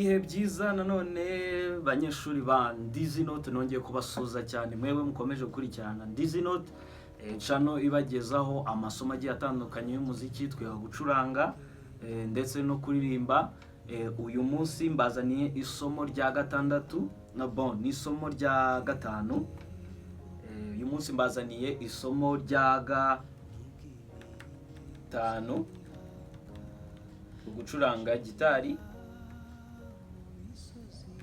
Ihe byiza nanone banyeshuri ba Ndizi Note nongeye kubasuza cyane mwewe mukomeje gukurikirana Ndizi Note channel ibagezaho amasomo agiye atandukanye y'umuziki twiga gucuranga ndetse no kuririmba. Uyu munsi mbazaniye isomo rya gatandatu na ni isomo rya gatanu. Uyu munsi mbazaniye isomo rya gatanu gucuranga gitari.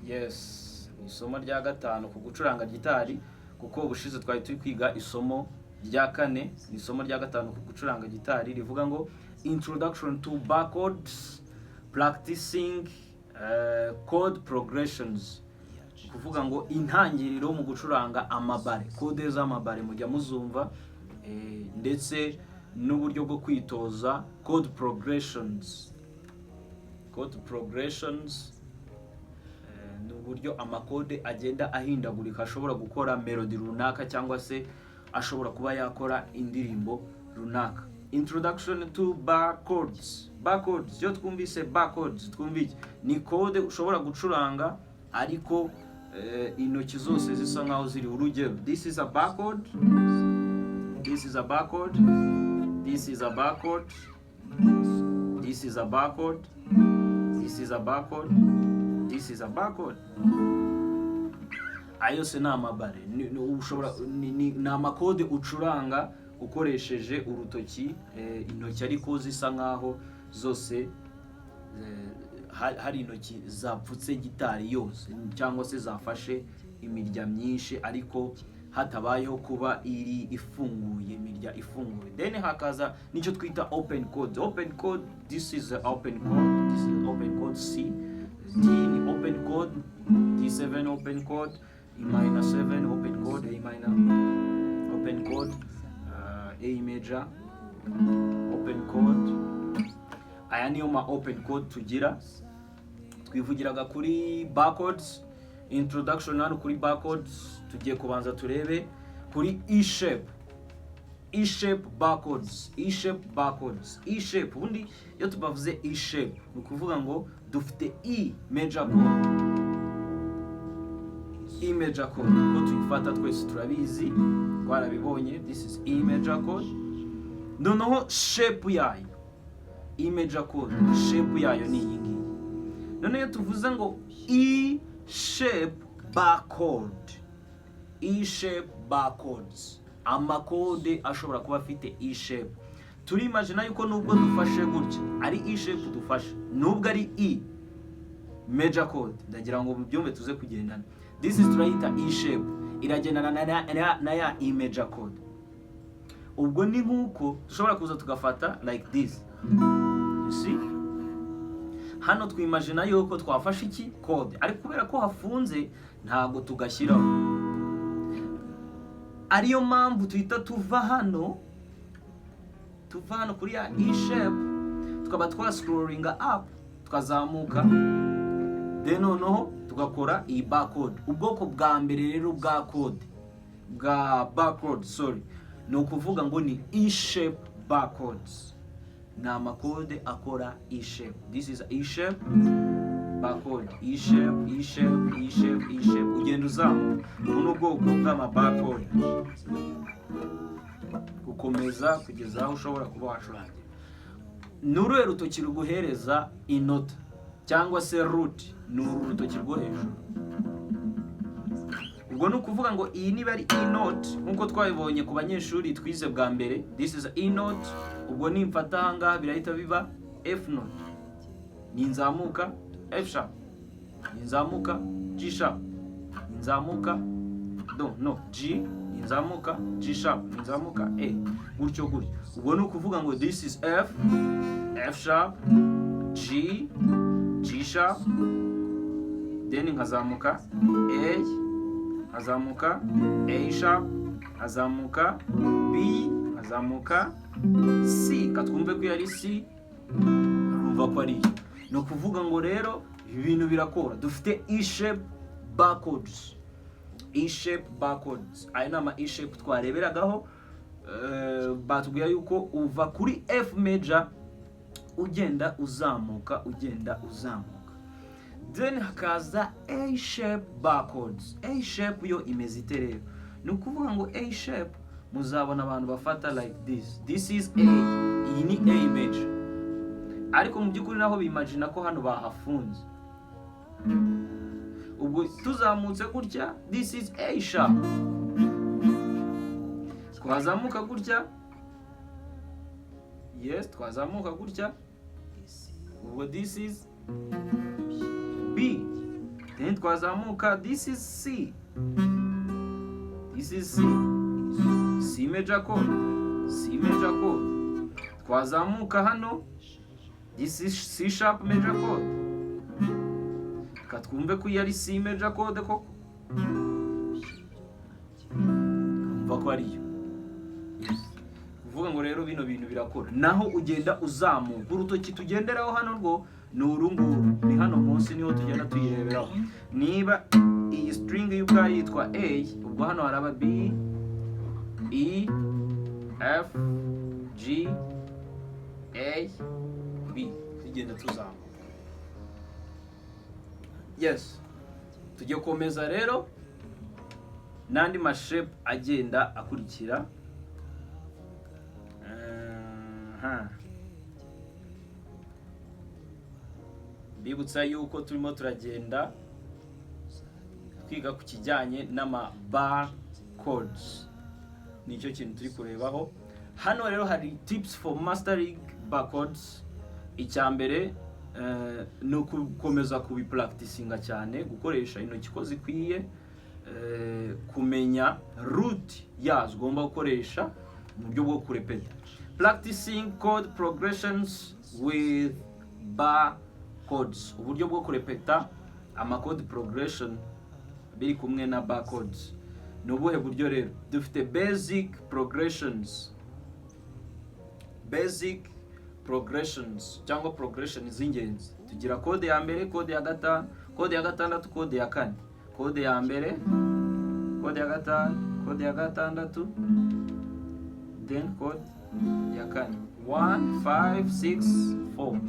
Yes, isomo rya gatanu ku gucuranga gitari, kuko ubushize twari turi kwiga isomo rya kane. Isomo rya gatanu ku gucuranga gitari rivuga ngo Introduction to Bar Chords, Practicing Chord Progressions. Kuvuga ngo intangiriro mu gucuranga amabare, kode z'amabare mujya muzumva, ndetse n'uburyo bwo kwitoza chord progressions. Chord progressions ni uburyo amakode agenda ahindagurika, ashobora gukora melody runaka cyangwa se ashobora kuba yakora indirimbo runaka. Introduction to bar chords. Bar chords, yo twumvise bar chords, twumvike ni code ushobora gucuranga ariko intoki zose zisa nkaho ziri urugero. This is a bar chord, this is a bar chord, this is a bar chord, this is a bar chord, this is a bar chord, this is a bar chord. Ayo se na amabare ushobora ni amakode ucuranga ukoresheje urutoki, intoki ariko zisa nkaho zose hari intoki zapfutse gitari yose cyangwa se zafashe imirya myinshi ariko hatabayeho kuba iri ifunguye, imirya ifunguye. Then hakaza nicyo twita open chord. Open chord, this is a open chord, this is open chord C. D ni open chord, D7 open chord, E minor 7 open chord, A minor open chord, A major open chord. Aya niyo ma open chord tugira. Twivugiraga kuri bar chords. Introduction hano kuri bar chords tugiye kubanza turebe kuri E shape. E shape bar chords, E shape bar chords. E shape ubundi iyo tubavuze E shape ni ukuvuga ngo dufite E major chord. E major chord ko tuyifata twese turabizi, twarabibonye. This is E major chord. Noneho shape yayo, E major chord shape yayo ni iyi ngiyi. Noneho tuvuze ngo E shape bar chord, E shape bar chords, amakode ashobora kuba afite E shape. Turi imagine yuko nubwo dufashe gutya ari E shape dufashe, nubwo ari E major chord, ndagira ngo byumve tuze kugendana. This is turayita E shape, iragendana na ya E major chord. Ubwo ni nkuko dushobora kuza tugafata like this. You see? Hano twimagine yuko twafashe iki code, ariko kubera ko hafunze ntago tugashyiraho. Ariyo mpamvu tuhita tuva hano kuri ya E shape tukaba scrollinga up tukazamuka, then noneho tugakora iyi bar chord. Ubwoko bwa mbere rero bwa code bwa bar chord, ni ukuvuga ngo ni E shape bar chords. Ni amakode akora E shape. This is E shape bar chord. E shape, E shape, E shape, E shape. Ugenda uzamuka. Ubu ni ubwoko bw'ama bar chord. Gukomeza kugeza aho ushobora kuba wacurangira. Ni uruhe rutoki ruguhereza inota cyangwa se root? Ni urutoki rwo hejuru. Ubwo ni ukuvuga ngo iyi niba ari E note nkuko twabibonye ku banyeshuri twize bwa mbere. This is E note. Ubwo ni mfata hanga birahita biba F note. Ni nzamuka F sharp, ni nzamuka G sharp, ni nzamuka G, ni nzamuka G sharp, ni nzamuka A, gutyo gutyo. Ubwo ni ukuvuga ngo this is F, F sharp, G, G sharp, then nkazamuka A, nkazamuka A sharp, nkazamuka B, nkazamuka C. Katwumve ko yari C, urumva ko ari. Ni ukuvuga ngo rero ibintu birakora. Dufite E shape bar chords, E shape bar chords. Aya nama E shape twareberagaho. Batubwira yuko uva kuri F major ugenda uzamuka. then hakaza A shape barcodes. A shape yo imeze ite rero? Ni ukuvuga ngo A shape muzabona abantu bafata like this is A, iyi ni A image, ariko mu by'ukuri naho bimagina ko hano bahafunze. Ubwo tuzamutse gutya, this is A sharp, twazamuka gutya, yes, twazamuka gutya, ubwo this is B, then twazamuka, this is C, this is C, C major chord, C major chord, twazamuka hano, this is C sharp major chord, katwumve ko yari C major chord koko, umva ko ariyo. Kuvuga ngo rero bino bintu birakora, naho ugenda uzamuka, urutoki tugenderaho hano rwo ni urunguru, ni hano munsi niho tugenda tuyireberaho. Niba iyi string y'ubwayo yitwa A, ubwo hano haraba B, E, F, G, A, B, tugenda tuzamuka. Yes, tujye komeza rero n'andi mashape agenda akurikira. Bibutsa yuko turimo turagenda twiga ku kijyanye n'ama bar codes, nicyo kintu turi kurebaho hano. Rero hari tips for mastering bar codes. Icyambere ni ukukomeza kubipracticinga cyane, gukoresha intoki ko zikwiye, kumenya root yazo ugomba gukoresha mu buryo bwo kurepeta. Practicing code progressions with bar codes, uburyo bwo kurepeta ama code progression biri kumwe na bar codes. Ni ubuhe buryo rero? Dufite basic progressions cyangwa progression z'ingenzi. Tugira code ya mbere, code ya gatanu, code ya gatandatu, code ya kane. Code ya mbere, code ya gatanu, code ya gatandatu, then code ya kane. 1 5 6 4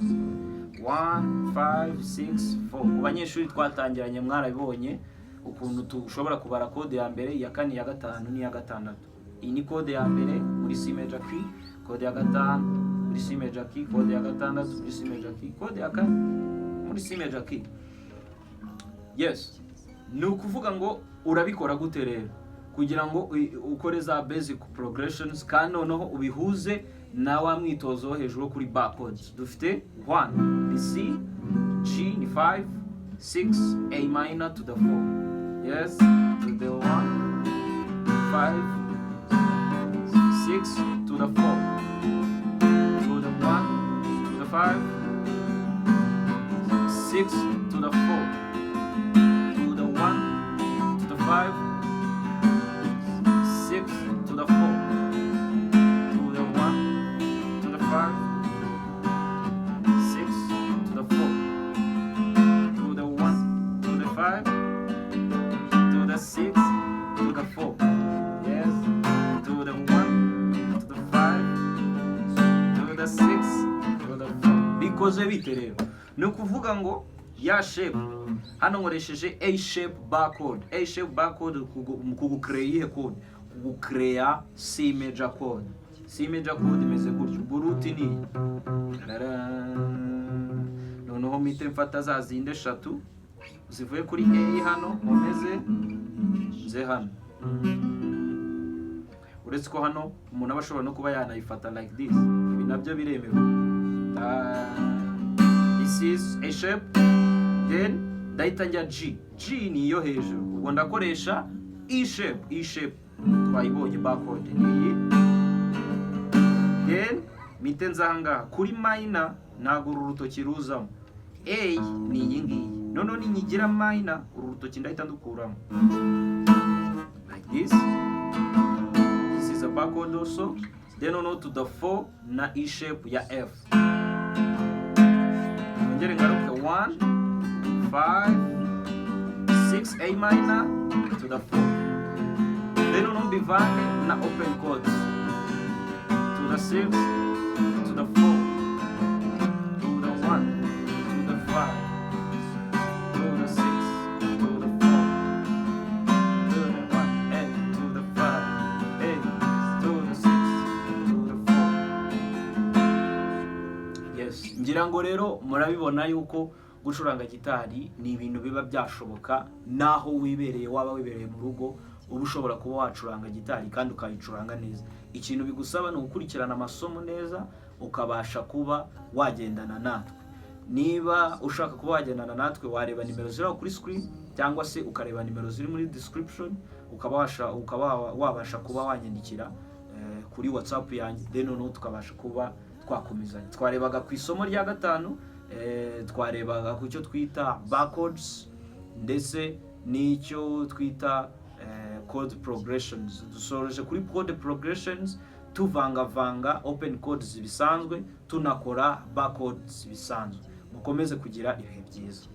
1 5 6 4. Ku banyeshuri twatangiranye mwarabibonye ukuntu tushobora kubara code ya mbere, ya kane, ya gatanu n'iya gatandatu. Iyi ni code ya mbere muri C major key, code ya gatanu muri C major key, code ya gatandatu muri C major key, code ya kane muri C major key. Yes, ni ukuvuga ngo urabikora gute rero kugira ngo ukore za basic progressions kandi noneho ubihuze na wa mwitozo hejuru kuri bar codes. Dufite 1 ni C, G ni 5, 6 A minor to the 4. Yes, to the 1 5 6 to the 4 to the 1 to the 5 6 to the 4 to the 1 to the 5 6 to the 4 to the 1 to the 5 6 to the 4 to the 1 to the 5 to the 6 to the 4. Yes, to the 1 to the 5 to the 6 to the 4. Bikoze bite rero? Ni ukuvuga ngo ya shape hano nkoresheje A shape barcode. A shape barcode kugucreate code, kugucrea C major code. C major code imeze gutyo, buruti ni noneho mite mfata za zinde 3 zivuye kuri A hano nkomeze nze hano. Uretse ko hano umuntu aba ashobora no kuba yanayifata like this, ibi nabyo biremewe. This is A shape, then ndahita njya G. G ni iyo hejuru, ubwo ndakoresha E shape. E shape twayibonye barcode ni, then mite nzanga kuri minor ntago uru rutoki ruzamo. A ni iyi ngiyi, noneho ninyigira minor uru rutoki ndahita ndukuramo like this. This is a barcode also. Then on to the 4 na E shape ya F. Ngere ngaruke 1 5 6 A minor to the 4. Then on bivange na open chords to the 6 to the 4 to the 1 to the 5 ngira ngo rero murabibona yuko gucuranga gitari ni ibintu biba byashoboka naho waba wibereye mu rugo, uba ushobora kuba wacuranga gitari kandi ukayicuranga neza. Ikintu bigusaba ni ugukurikirana amasomo neza, ukabasha kuba wagendana natwe. Niba ushaka kuba wagendana natwe, wareba nimero ziri kuri screen cyangwa se ukareba nimero ziri muri description, ukaba wabasha kuba wanyandikira kuri WhatsApp yanjye, then noneho tukabasha kuba twakomezanya. Twarebaga ku isomo rya gatanu, twarebaga ku cyo twita barcodes ndetse n'icyo twita code progressions. Dusoreje kuri code progressions tuvangavanga open codes bisanzwe tunakora barcodes bisanzwe. Mukomeze kugira ibihe byiza.